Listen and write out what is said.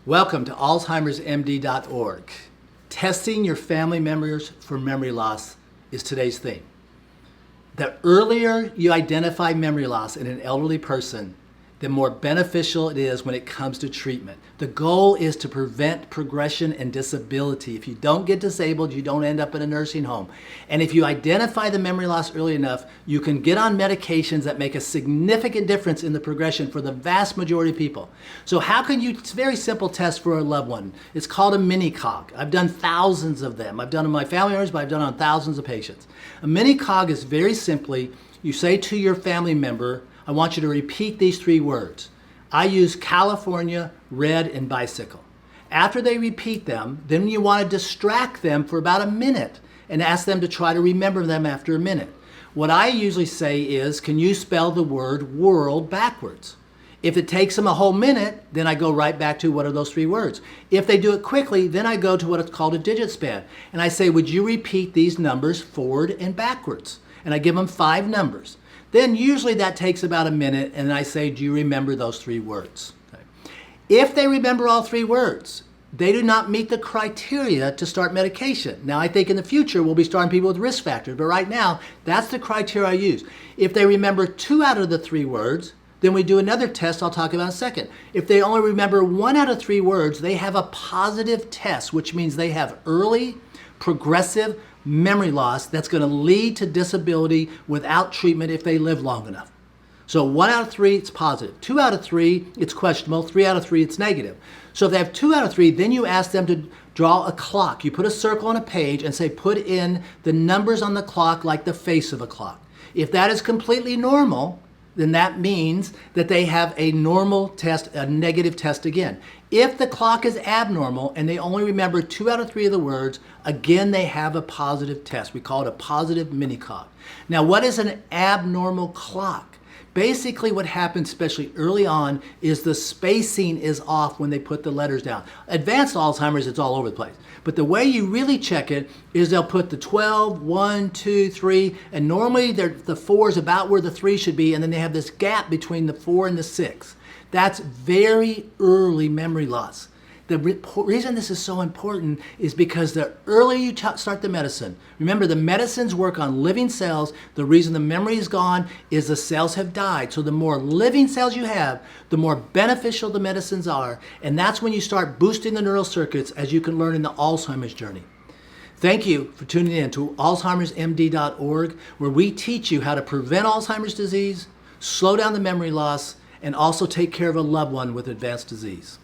Welcome to Alzheimer'sMD.org. Testing your family members for memory loss is today's theme. The earlier you identify memory loss in an elderly person, the more beneficial it is when it comes to treatment. The goal is to prevent progression and disability. If you don't get disabled, you don't end up in a nursing home. And if you identify the memory loss early enough, you can get on medications that make a significant difference in the progression for the vast majority of people. So how can you, it's a very simple test for a loved one. It's called a mini-cog. I've done thousands of them. I've done them on my family members, but I've done it on thousands of patients. A mini-cog is very simply, you say to your family member, I want you to repeat these three words. I use California, red, and bicycle. After they repeat them, then you want to distract them for about a minute and ask them to try to remember them after a minute. What I usually say is, can you spell the word world backwards? If it takes them a whole minute, then I go right back to what are those three words. If they do it quickly, then I go to what is called a digit span. And I say, would you repeat these numbers forward and backwards? And I give them 5 numbers. Then usually that takes about a minute, and I say, do you remember those 3 words? Okay. If they remember all 3 words, they do not meet the criteria to start medication. Now I think in the future we'll be starting people with risk factors, but right now that's the criteria I use. If they remember 2 out of the 3 words, then we do another test I'll talk about in a second. If they only remember 1 out of 3 words, they have a positive test, which means they have early, progressive memory loss that's going to lead to disability without treatment if they live long enough. So 1 out of 3, it's positive. 2 out of 3, it's questionable. 3 out of 3, it's negative. So if they have 2 out of 3, then you ask them to draw a clock. You put a circle on a page and say, put in the numbers on the clock like the face of a clock. If that is completely normal, then that means that they have a normal test, a negative test again. If the clock is abnormal and they only remember 2 out of 3 of the words, again they have a positive test. We call it a positive mini-cog. Now what is an abnormal clock? Basically what happens, especially early on, is the spacing is off when they put the letters down. Advanced Alzheimer's, it's all over the place. But the way you really check it is they'll put the 12, 1, 2, 3, and normally the 4 is about where the 3 should be, and then they have this gap between the 4 and the 6. That's very early memory loss. The reason this is so important is because the earlier you start the medicine, remember the medicines work on living cells. The reason the memory is gone is the cells have died. So the more living cells you have, the more beneficial the medicines are. And that's when you start boosting the neural circuits, as you can learn in the Alzheimer's journey. Thank you for tuning in to Alzheimer'sMD.org, where we teach you how to prevent Alzheimer's disease, slow down the memory loss, and also take care of a loved one with advanced disease.